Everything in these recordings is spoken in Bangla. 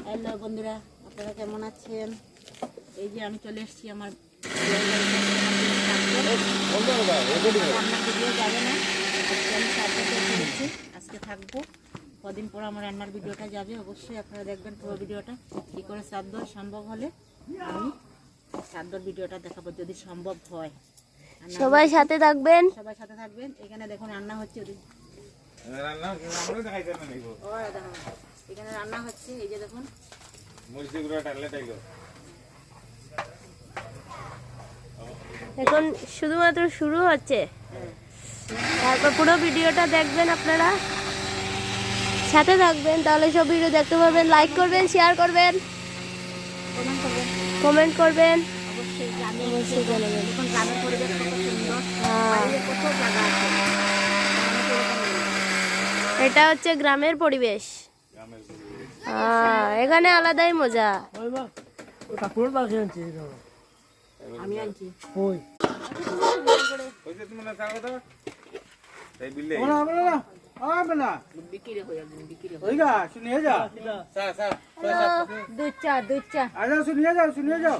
হ্যালো বন্ধুরা, আপনারা কেমন আছেন? এই যে আমি চলে এসেছি আমার রান্নার ভিডিও যাবে না, আজকে আমি সাবজেক্টে করেছি। আজকে থাকবো, কদিন পর আমার রান্নার ভিডিওটা যাবে। অবশ্যই আপনারা দেখবেন পুরো ভিডিওটা। কী করে সাদ্য সম্ভব হলে আমি সাদ্যর ভিডিওটা দেখাবো, যদি সম্ভব হয়। সবাই সাথে থাকবেন, সবাই সাথে থাকবেন। এখানে দেখুন রান্না হচ্ছে, এখানে রান্না হচ্ছে। এই যে দেখুন এখন শুধুমাত্র শুরু হচ্ছে, তারপর পুরো ভিডিওটা দেখবেন। আপনারা সাথে থাকবেন, তাহলে সব ভিডিও দেখতে পারবেন। লাইক করবেন, শেয়ার করবেন, কমেন্ট করবেন। অবশ্যই দেখুন গ্রামের পরিবেশ কত সুন্দর, বাইরে কত জায়গা আছে। এটা হচ্ছে গ্রামের পরিবেশ, এখানে আলাদাই মজা। আমি আনছি বিক্রি হয়ে দুই চা শুনিয়ে যাও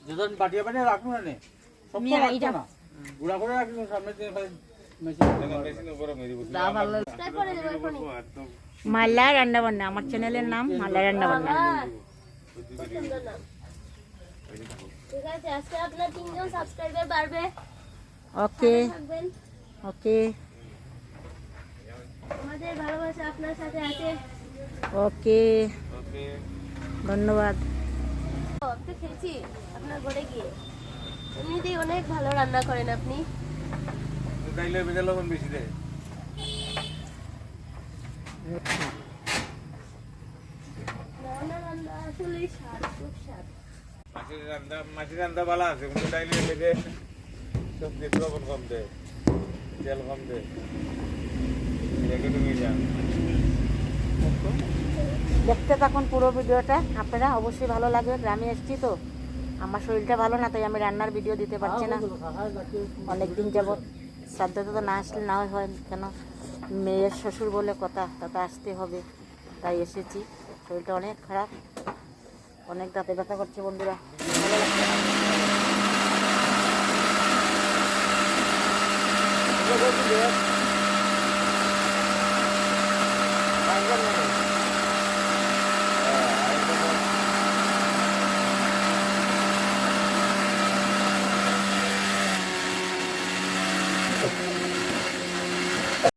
যেজন বাটিয়া বানিয়ে রাখুন না গুড়া করে রাখুন সামনে মাল্লা রান্না বান্না। আমার চ্যানেলের নাম মাল্লা রান্না বান্না। ঠিক আছে, আজকে আপনার 3 জন সাবস্ক্রাইবার বাড়বে। ওকে থাকবেন, ওকে আমাদের ভালোবাসা আপনার সাথে আছে। ওকে, ধন্যবাদ। তো খেয়েছি আপনার ঘরে গিয়ে। এমনিতেই অনেক ভালো রান্না করেন আপনি। রান্না আসলেই স্বাদ, খুব স্বাদ। মাছের রান্না ভালো আছে, কিন্তু ডাইলে লেগে সবজি লবণ কম দেয়, তেল কম দেয়। দেখতে থাকুন পুরো ভিডিওটা, আপনারা অবশ্যই ভালো লাগবে। গ্রামে এসেছি তো, আমার শরীরটা ভালো না, তাই আমি রান্নার ভিডিও দিতে পারছি না অনেকদিন যাবৎ। শ্রাদ্ধতে তো না আসলে না হয় কেন, মেয়ের শ্বশুর বলে কথা, তাতে আসতে হবে, তাই এসেছি। শরীরটা অনেক খারাপ, অনেক দাঁতে ব্যথা করছে বন্ধুরা, ভালো লাগছে না।